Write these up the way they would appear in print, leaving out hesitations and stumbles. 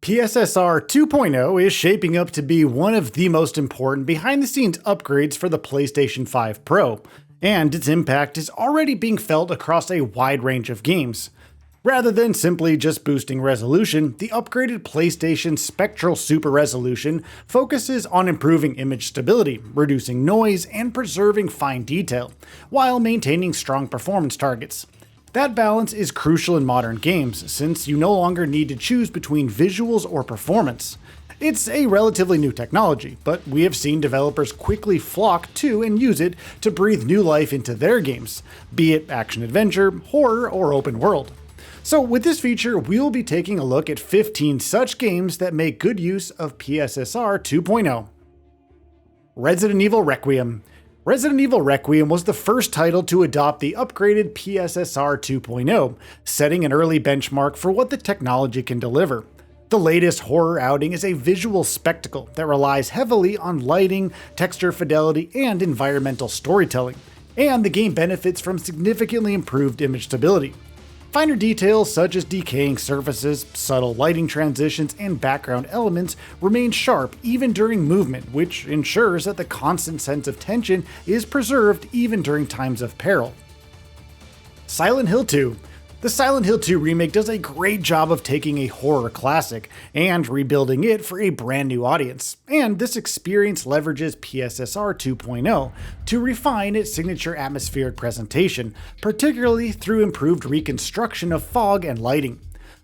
PSSR 2.0 is shaping up to be one of the most important behind-the-scenes upgrades for the PlayStation 5 Pro, and its impact is already being felt across a wide range of games. Rather than simply just boosting resolution, the upgraded PlayStation Spectral Super Resolution focuses on improving image stability, reducing noise, and preserving fine detail, while maintaining strong performance targets. That balance is crucial in modern games, since you no longer need to choose between visuals or performance. It's a relatively new technology, but we have seen developers quickly flock to and use it to breathe new life into their games, be it action-adventure, horror, or open world. So with this feature, we'll be taking a look at 15 such games that make good use of PSSR 2.0. Resident Evil Requiem. Resident Evil Requiem was the first title to adopt the upgraded PSSR 2.0, setting an early benchmark for what the technology can deliver. The latest horror outing is a visual spectacle that relies heavily on lighting, texture fidelity, and environmental storytelling, and the game benefits from significantly improved image stability. Finer details such as decaying surfaces, subtle lighting transitions, and background elements remain sharp even during movement, which ensures that the constant sense of tension is preserved even during times of peril. Silent Hill 2. The Silent Hill 2 remake does a great job of taking a horror classic and rebuilding it for a brand new audience, and this experience leverages PSSR 2.0 to refine its signature atmospheric presentation, particularly through improved reconstruction of fog and lighting.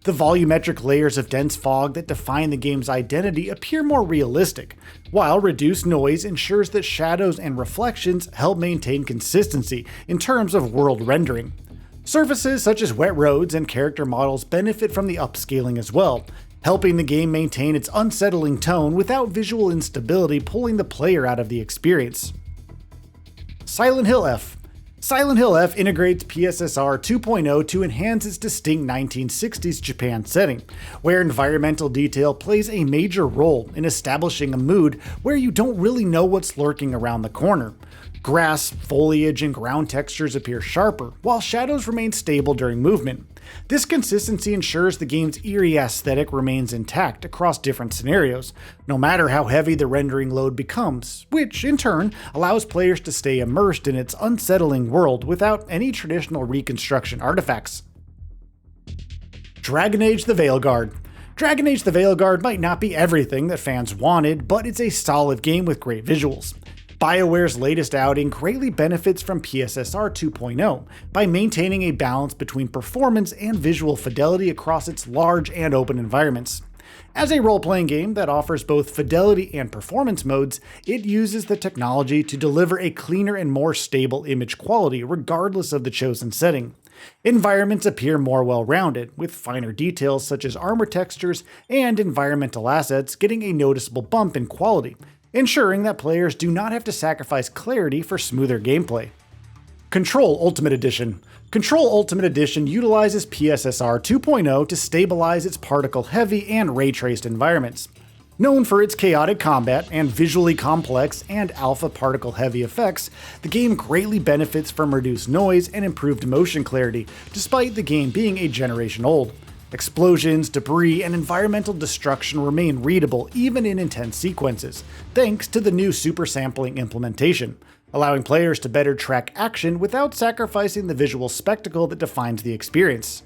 The volumetric layers of dense fog that define the game's identity appear more realistic, while reduced noise ensures that shadows and reflections help maintain consistency in terms of world rendering. Surfaces such as wet roads and character models benefit from the upscaling as well, helping the game maintain its unsettling tone without visual instability pulling the player out of the experience. Silent Hill F. Silent Hill F integrates PSSR 2.0 to enhance its distinct 1960s Japan setting, where environmental detail plays a major role in establishing a mood where you don't really know what's lurking around the corner. Grass, foliage, and ground textures appear sharper, while shadows remain stable during movement. This consistency ensures the game's eerie aesthetic remains intact across different scenarios, no matter how heavy the rendering load becomes, which, in turn, allows players to stay immersed in its unsettling world without any traditional reconstruction artifacts. Dragon Age: The Veilguard. Dragon Age: The Veilguard might not be everything that fans wanted, but it's a solid game with great visuals. BioWare's latest outing greatly benefits from PSSR 2.0 by maintaining a balance between performance and visual fidelity across its large and open environments. As a role-playing game that offers both fidelity and performance modes, it uses the technology to deliver a cleaner and more stable image quality regardless of the chosen setting. Environments appear more well-rounded, with finer details such as armor textures and environmental assets getting a noticeable bump in quality, ensuring that players do not have to sacrifice clarity for smoother gameplay. Control Ultimate Edition. Control Ultimate Edition utilizes PSSR 2.0 to stabilize its particle-heavy and ray-traced environments. Known for its chaotic combat and visually complex and alpha particle-heavy effects, the game greatly benefits from reduced noise and improved motion clarity, despite the game being a generation old. Explosions, debris, and environmental destruction remain readable even in intense sequences, thanks to the new super sampling implementation, allowing players to better track action without sacrificing the visual spectacle that defines the experience.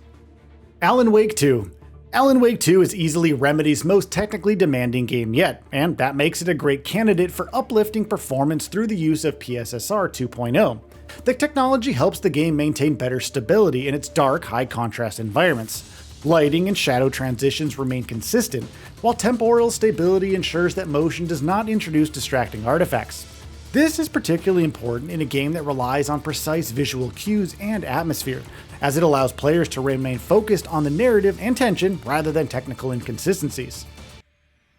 Alan Wake 2. Alan Wake 2 is easily Remedy's most technically demanding game yet, and that makes it a great candidate for uplifting performance through the use of PSSR 2.0. The technology helps the game maintain better stability in its dark, high-contrast environments. Lighting and shadow transitions remain consistent, while temporal stability ensures that motion does not introduce distracting artifacts. This is particularly important in a game that relies on precise visual cues and atmosphere, as it allows players to remain focused on the narrative and tension rather than technical inconsistencies.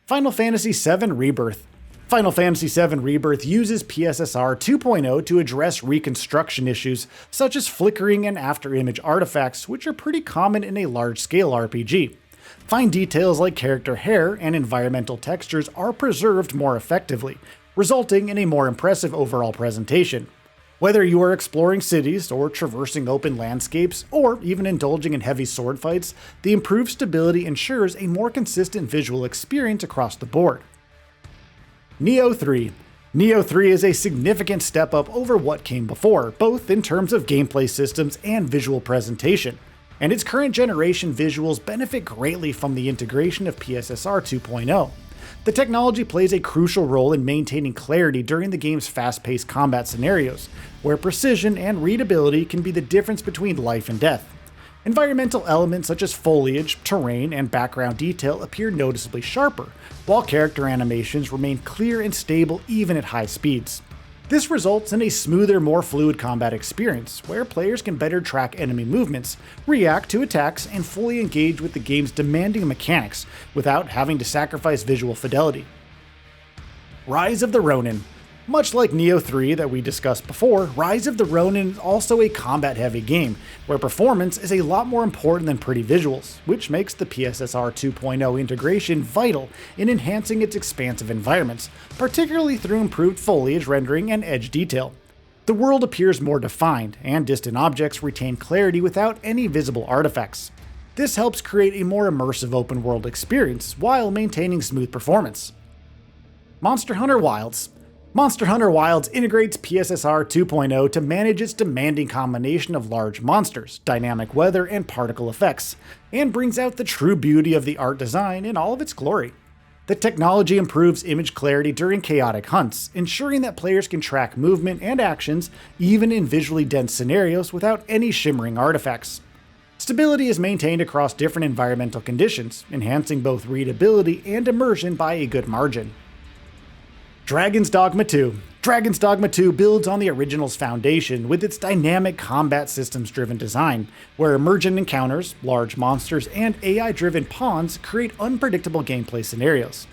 Final Fantasy VII Rebirth. Final Fantasy VII Rebirth uses PSSR 2.0 to address reconstruction issues such as flickering and after-image artifacts, which are pretty common in a large-scale RPG. Fine details like character hair and environmental textures are preserved more effectively, resulting in a more impressive overall presentation. Whether you are exploring cities, or traversing open landscapes, or even indulging in heavy sword fights, the improved stability ensures a more consistent visual experience across the board. Nioh 3. Nioh 3 is a significant step up over what came before, both in terms of gameplay systems and visual presentation, and its current generation visuals benefit greatly from the integration of PSSR 2.0. The technology plays a crucial role in maintaining clarity during the game's fast-paced combat scenarios, where precision and readability can be the difference between life and death. Environmental elements such as foliage, terrain, and background detail appear noticeably sharper, while character animations remain clear and stable even at high speeds. This results in a smoother, more fluid combat experience, where players can better track enemy movements, react to attacks, and fully engage with the game's demanding mechanics without having to sacrifice visual fidelity. Rise of the Ronin. Much like Nioh 3 that we discussed before, Rise of the Ronin is also a combat-heavy game, where performance is a lot more important than pretty visuals, which makes the PSSR 2.0 integration vital in enhancing its expansive environments, particularly through improved foliage rendering and edge detail. The world appears more defined, and distant objects retain clarity without any visible artifacts. This helps create a more immersive open-world experience, while maintaining smooth performance. Monster Hunter Wilds. Monster Hunter Wilds integrates PSSR 2.0 to manage its demanding combination of large monsters, dynamic weather, and particle effects, and brings out the true beauty of the art design in all of its glory. The technology improves image clarity during chaotic hunts, ensuring that players can track movement and actions even in visually dense scenarios without any shimmering artifacts. Stability is maintained across different environmental conditions, enhancing both readability and immersion by a good margin. Dragon's Dogma 2. Dragon's Dogma 2 builds on the original's foundation with its dynamic combat systems-driven design, where emergent encounters, large monsters, and AI-driven pawns create unpredictable gameplay scenarios.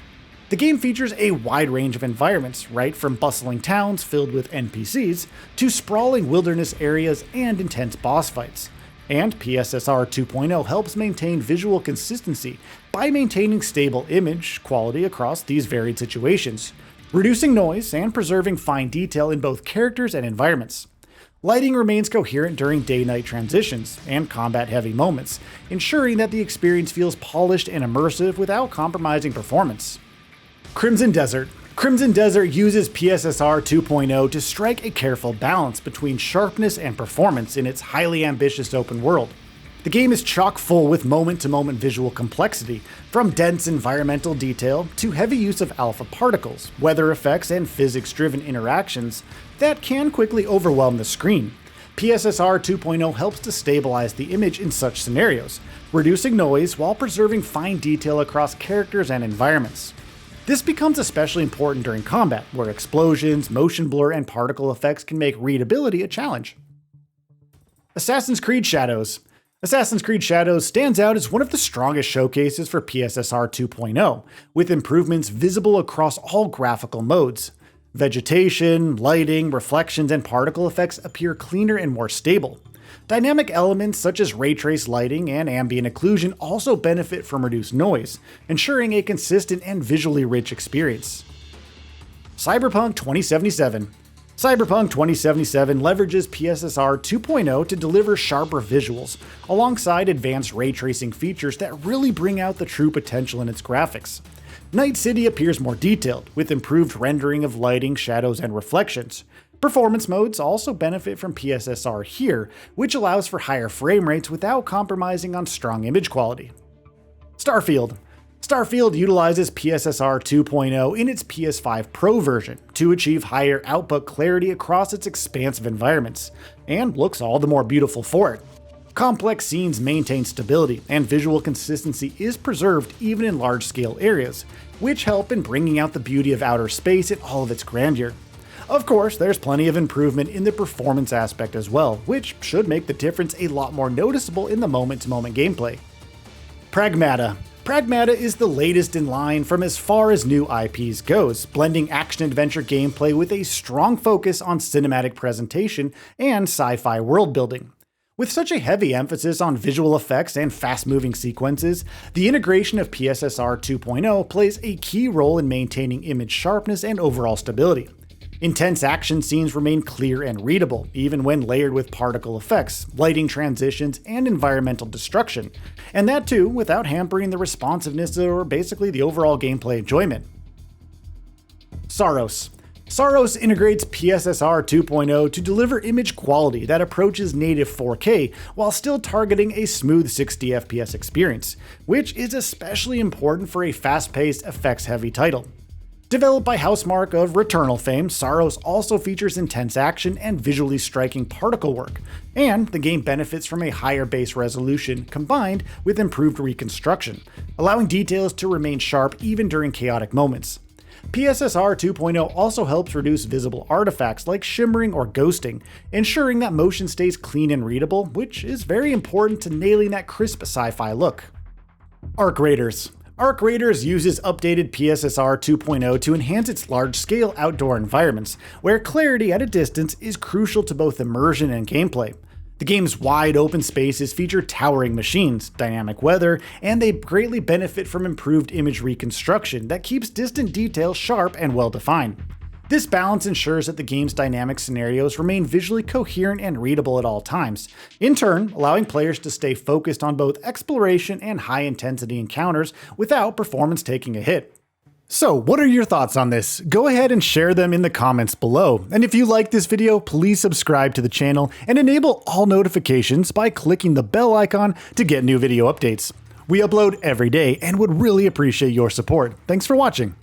The game features a wide range of environments, right from bustling towns filled with NPCs to sprawling wilderness areas and intense boss fights. And PSSR 2.0 helps maintain visual consistency by maintaining stable image quality across these varied situations, reducing noise and preserving fine detail in both characters and environments. Lighting remains coherent during day-night transitions and combat-heavy moments, ensuring that the experience feels polished and immersive without compromising performance. Crimson Desert. Crimson Desert uses PSSR 2.0 to strike a careful balance between sharpness and performance in its highly ambitious open world. The game is chock full with moment-to-moment visual complexity, from dense environmental detail to heavy use of alpha particles, weather effects, and physics-driven interactions that can quickly overwhelm the screen. PSSR 2.0 helps to stabilize the image in such scenarios, reducing noise while preserving fine detail across characters and environments. This becomes especially important during combat, where explosions, motion blur, and particle effects can make readability a challenge. Assassin's Creed Shadows. Assassin's Creed Shadows stands out as one of the strongest showcases for PSSR 2.0, with improvements visible across all graphical modes. Vegetation, lighting, reflections, and particle effects appear cleaner and more stable. Dynamic elements such as ray trace lighting and ambient occlusion also benefit from reduced noise, ensuring a consistent and visually rich experience. Cyberpunk 2077. Cyberpunk 2077 leverages PSSR 2.0 to deliver sharper visuals, alongside advanced ray tracing features that really bring out the true potential in its graphics. Night City appears more detailed, with improved rendering of lighting, shadows, and reflections. Performance modes also benefit from PSSR here, which allows for higher frame rates without compromising on strong image quality. Starfield. Starfield utilizes PSSR 2.0 in its PS5 Pro version to achieve higher output clarity across its expansive environments, and looks all the more beautiful for it. Complex scenes maintain stability, and visual consistency is preserved even in large-scale areas, which help in bringing out the beauty of outer space in all of its grandeur. Of course, there's plenty of improvement in the performance aspect as well, which should make the difference a lot more noticeable in the moment-to-moment gameplay. Pragmata. Pragmata is the latest in line from as far as new IPs goes, blending action-adventure gameplay with a strong focus on cinematic presentation and sci-fi world-building. With such a heavy emphasis on visual effects and fast-moving sequences, the integration of PSSR 2.0 plays a key role in maintaining image sharpness and overall stability. Intense action scenes remain clear and readable, even when layered with particle effects, lighting transitions, and environmental destruction, and that too without hampering the responsiveness or basically the overall gameplay enjoyment. Sorrowos. Sorrowos integrates PSSR 2.0 to deliver image quality that approaches native 4K while still targeting a smooth 60 FPS experience, which is especially important for a fast-paced, effects-heavy title. Developed by Housemarque of Returnal fame, Sorrowos also features intense action and visually striking particle work, and the game benefits from a higher base resolution combined with improved reconstruction, allowing details to remain sharp even during chaotic moments. PSSR 2.0 also helps reduce visible artifacts like shimmering or ghosting, ensuring that motion stays clean and readable, which is very important to nailing that crisp sci-fi look. Arc Raiders. Arc Raiders uses updated PSSR 2.0 to enhance its large-scale outdoor environments, where clarity at a distance is crucial to both immersion and gameplay. The game's wide open spaces feature towering machines, dynamic weather, and they greatly benefit from improved image reconstruction that keeps distant details sharp and well-defined. This balance ensures that the game's dynamic scenarios remain visually coherent and readable at all times, in turn allowing players to stay focused on both exploration and high-intensity encounters without performance taking a hit. So, what are your thoughts on this? Go ahead and share them in the comments below. And if you like this video, please subscribe to the channel and enable all notifications by clicking the bell icon to get new video updates. We upload every day and would really appreciate your support. Thanks for watching.